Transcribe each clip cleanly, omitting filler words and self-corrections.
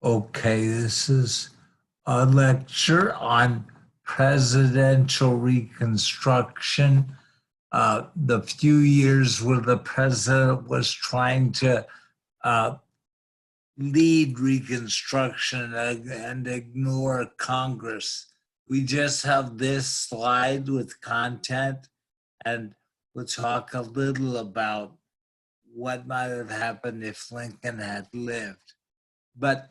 Okay, this is a lecture on presidential reconstruction. The few years where the president was trying to uh, lead reconstruction and ignore Congress. We just have this slide with content, and we'll talk a little about what might have happened if Lincoln had lived. But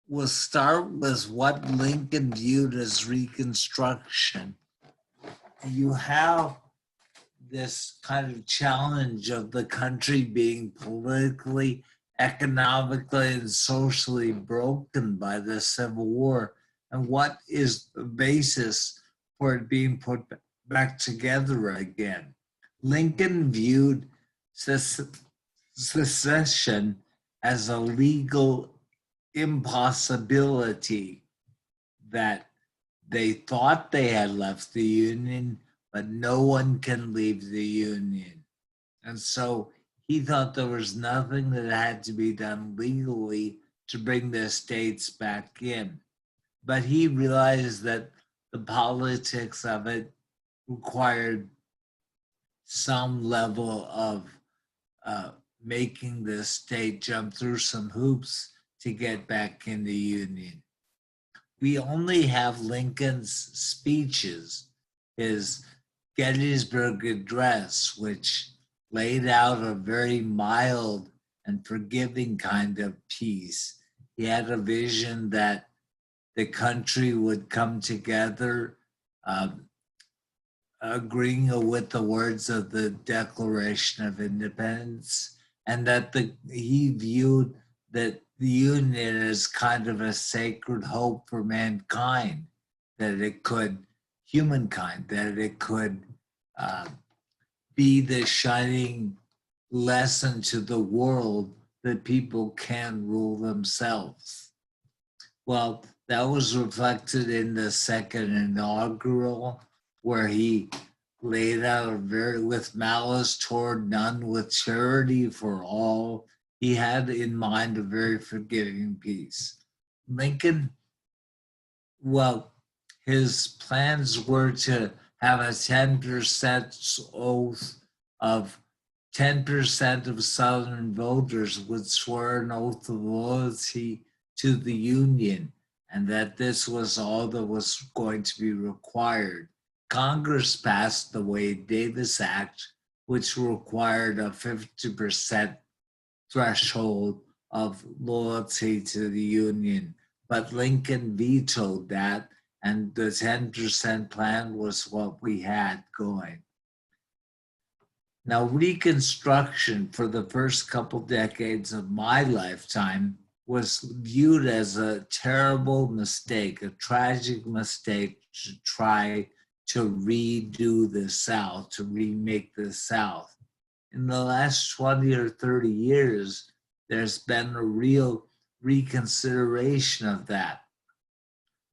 we'll start with what Lincoln viewed as Reconstruction. You have this kind of challenge of the country being politically, economically, and socially broken by the Civil War. And what is the basis for it being put back together again? Lincoln viewed secession as a legal impossibility, that they thought they had left the Union, but no one can leave the Union. And so he thought there was nothing that had to be done legally to bring the states back in. But he realized that the politics of it required some level of making the state jump through some hoops to get back in the Union. We only have Lincoln's speeches, his Gettysburg Address, which laid out a very mild and forgiving kind of peace. He had a vision that the country would come together, agreeing with the words of the Declaration of Independence, and that he viewed that the Union as kind of a sacred hope for mankind, that it could, humankind, that it could be the shining lesson to the world that people can rule themselves. Well, that was reflected in the second inaugural, where he laid out a very, with malice toward none, with charity for all. He had in mind a very forgiving peace. Lincoln, well, his plans were to have a 10% oath of 10% of Southern voters would swear an oath of loyalty to the Union, and that this was all that was going to be required. Congress passed the Wade-Davis Act, which required a 50% threshold of loyalty to the Union. But Lincoln vetoed that, and the 10% plan was what we had going. Now, Reconstruction for the first couple decades of my lifetime was viewed as a terrible mistake, a tragic mistake to try to redo the South, to remake the South. In the last 20 or 30 years, there's been a real reconsideration of that.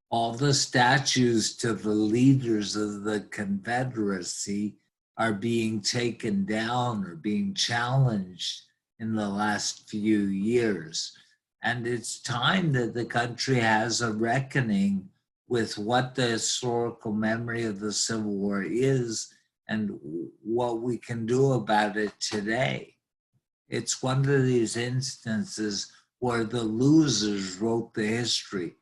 All the statues to the leaders of the Confederacy are being taken down or being challenged in the last few years. And it's time that the country has a reckoning with what the historical memory of the Civil War is and what we can do about it today. It's one of these instances where the losers wrote the history.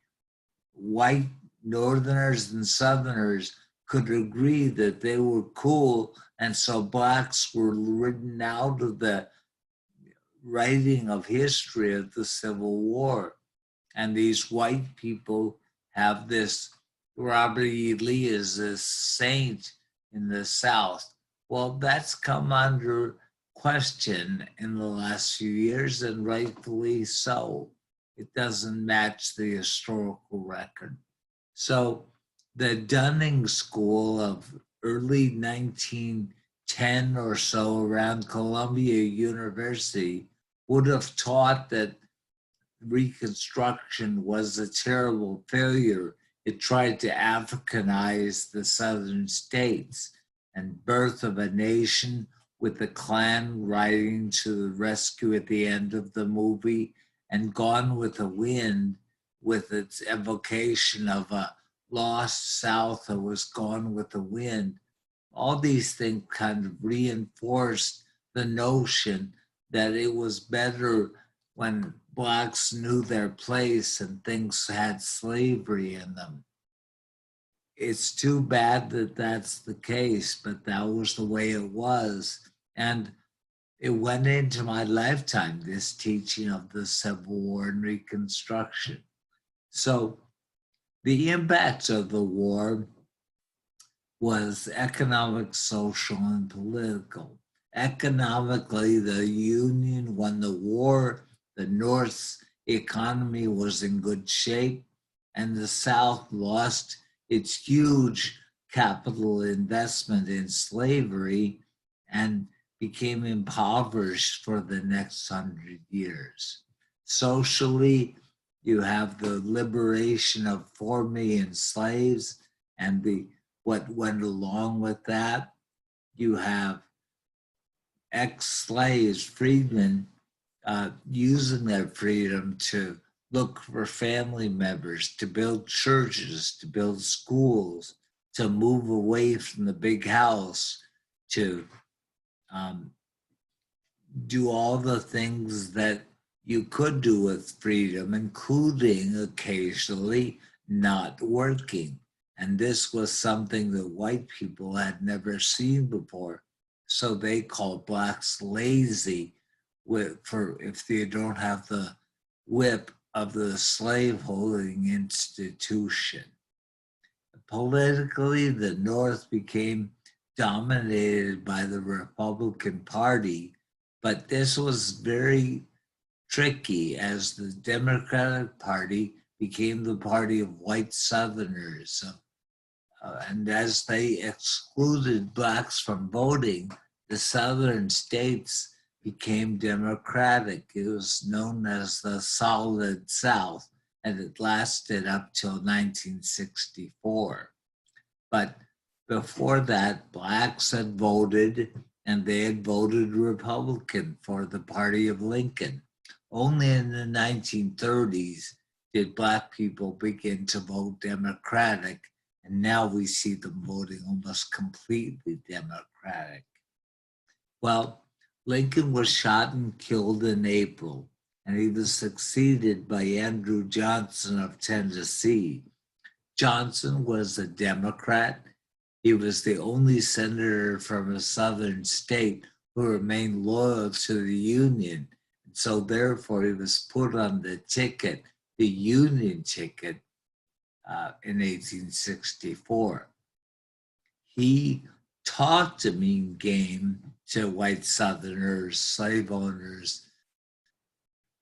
White Northerners and Southerners could agree that they were cool, and so blacks were written out of the writing of history of the Civil War. And these white people have this Robert E. Lee as a saint in the South. Well, that's come under question in the last few years, and rightfully so. It doesn't match the historical record. So the Dunning School of early 1910 or so around Columbia University would have taught that Reconstruction was a terrible failure. It tried to Africanize the southern states, and Birth of a Nation, with the Klan riding to the rescue at the end of the movie, and Gone with the Wind with its evocation of a lost South that was gone with the wind, all these things kind of reinforced the notion that it was better when blacks knew their place and things had slavery in them. It's too bad that that's the case, but that was the way it was. And it went into my lifetime, this teaching of the Civil War and Reconstruction. So the impact of the war was economic, social, and political. Economically, the Union won the war, the North's economy was in good shape, and the South lost its huge capital investment in slavery and became impoverished for the next 100 years. Socially, you have the liberation of 4 million slaves and what went along with that. You have ex-slaves, freedmen, using their freedom to look for family members, to build churches, to build schools, to move away from the big house, to do all the things that you could do with freedom, including occasionally not working. And this was something that white people had never seen before. So they called blacks lazy for if they don't have the whip of the slaveholding institution. Politically, the North became dominated by the Republican Party, but this was very tricky as the Democratic Party became the party of white Southerners. And as they excluded blacks from voting, the Southern states became Democratic. It was known as the Solid South, and it lasted up till 1964. But before that, blacks had voted, and they had voted Republican for the party of Lincoln. Only in the 1930s did black people begin to vote Democratic, and now we see them voting almost completely Democratic. Well, Lincoln was shot and killed in April, and he was succeeded by Andrew Johnson of Tennessee. Johnson was a Democrat. He was the only senator from a southern state who remained loyal to the Union. And so therefore he was put on the ticket, the Union ticket, in 1864. He talked a mean game to white Southerners, slave owners,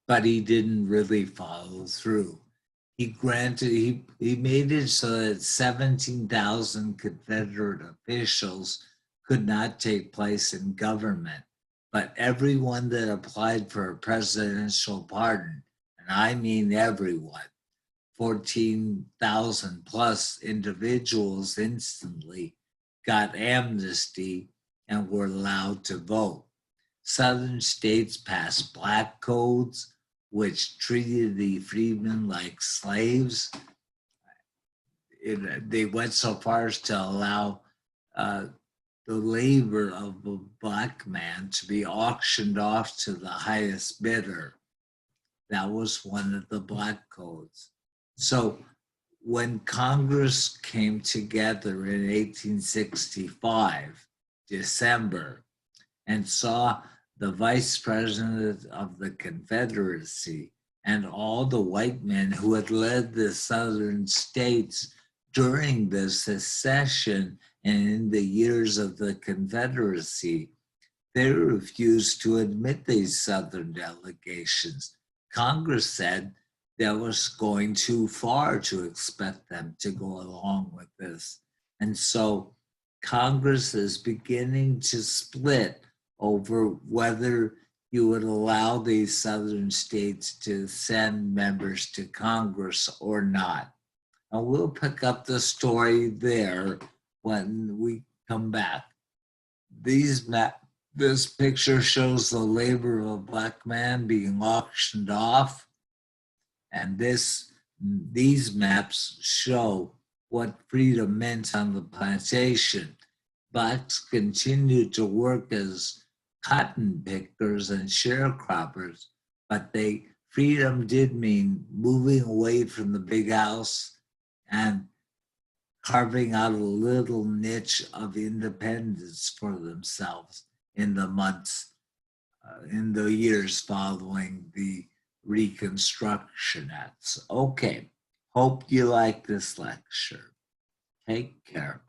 but he didn't really follow through. He made it so that 17,000 Confederate officials could not take place in government, but everyone that applied for a presidential pardon, and I mean everyone, 14,000 plus individuals instantly got amnesty and were allowed to vote. Southern states passed black codes, which treated the freedmen like slaves. They went so far as to allow the labor of a black man to be auctioned off to the highest bidder. That was one of the black codes. So when Congress came together in 1865, December, and saw the vice president of the Confederacy and all the white men who had led the southern states during the secession and in the years of the Confederacy, they refused to admit these southern delegations. Congress said that was going too far to expect them to go along with this. And so Congress is beginning to split over whether you would allow these southern states to send members to Congress or not. And we'll pick up the story there when we come back. This picture shows the labor of a black man being auctioned off. And this These maps show what freedom meant on the plantation. Blacks continued to work as cotton pickers and sharecroppers, but freedom did mean moving away from the big house and carving out a little niche of independence for themselves in the months, in the years following the Reconstruction Acts. Okay, hope you like this lecture. Take care.